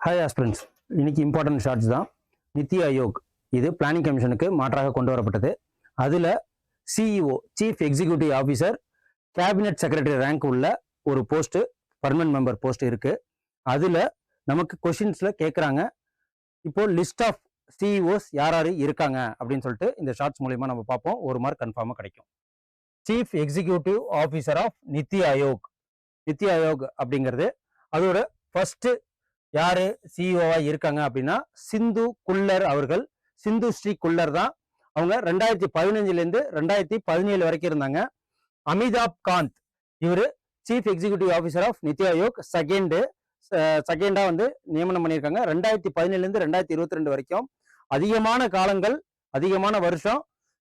Hi aspirants, இன்னைக்கு important shorts தான். நித்தி ஆயோக் இது பிளானிங் கமிஷனுக்கு மாற்றாக கொண்டு வரப்பட்டது. அதில் CEO chief executive officer cabinet secretary rank உள்ள ஒரு போஸ்ட்டு, பர்மனன்ட் மெம்பர் போஸ்ட் இருக்கு. அதில் நமக்கு கொஷின்ஸில் கேட்குறாங்க, இப்போ லிஸ்ட் ஆஃப் சிஇஓஸ் யார் யார் இருக்காங்க அப்படின்னு சொல்லிட்டு இந்த ஷார்ட்ஸ் மூலயமா நம்ம பார்ப்போம். ஒரு மார்க் கன்ஃபார்மாக கிடைக்கும். Chief executive officer of NITI Aayog. NITI Aayog அப்படிங்கிறது அதோட ஃபர்ஸ்ட் யாரு சிஇஓவா இருக்காங்க அப்படின்னா சிந்து குல்லர் அவர்கள். சிந்து ஸ்ரீ குல்லர் தான். அவங்க 2015 2017 வரைக்கும் இருந்தாங்க. அமிதாப் காந்த் இவரு chief executive officer of NITI Aayog செகண்டா நியமனம் பண்ணியிருக்காங்க. 2017 2022 வரைக்கும் அதிகமான காலங்கள், அதிகமான வருஷம்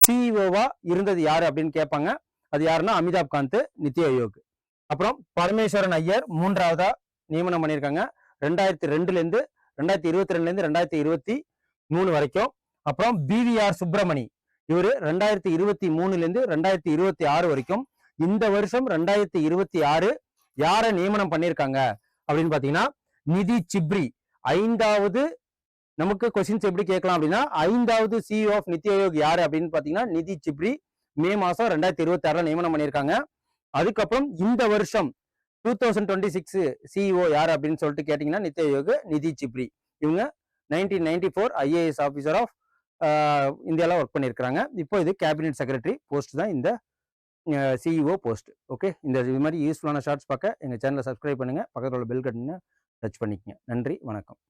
சிஇஓவா இருந்தது யாரு அப்படின்னு கேட்பாங்க. அது யாருன்னா அமிதாப் காந்த், நித்தி ஆயோக். அப்புறம் பரமேஸ்வரன் ஐயர் மூன்றாவதா நியமனம் பண்ணியிருக்காங்க. 2002 2022 2023 வரைக்கும். அப்புறம் பிவிஆர் சுப்பிரமணி இவரு 2023 2026 வரைக்கும். இந்த வருஷம் 2026 யார நியமனம் பண்ணியிருக்காங்க அப்படின்னு பாத்தீங்கன்னா நிதி சிப்ரி. ஐந்தாவது நமக்கு கொஸ்டின்ஸ் எப்படி கேட்கலாம் அப்படின்னா, ஐந்தாவது சிஇஓ ஆஃப் நித்தி ஆயோக் யாரு அப்படின்னு பாத்தீங்கன்னா நிதி சிப்ரி. மே மாசம் 2026 நியமனம் பண்ணியிருக்காங்க. அதுக்கப்புறம் இந்த வருஷம் 2026 சிஇஓ யார் அப்படின்னு சொல்லிட்டு கேட்டீங்கன்னா நித்தி ஆயோக் நிதி சிப்ரி. இவங்க 1994 ஐஏஎஸ் ஆஃபீஸர் ஆஃப் இந்தியாவில் ஒர்க் பண்ணியிருக்கிறாங்க. இப்போ இது கேபினெட் செக்ரட்டரி போஸ்ட் தான் இந்த சிஇஓ போஸ்ட். ஓகே, இது மாதிரி யூஸ்ஃபுல்லான ஷார்ட்ஸ் பார்க்க எங்கள் சேனலை சப்ஸ்கிரைப் பண்ணுங்க. பக்கத்தில் உள்ள பெல் பட்டனை டச் பண்ணிக்கங்க. நன்றி, வணக்கம்.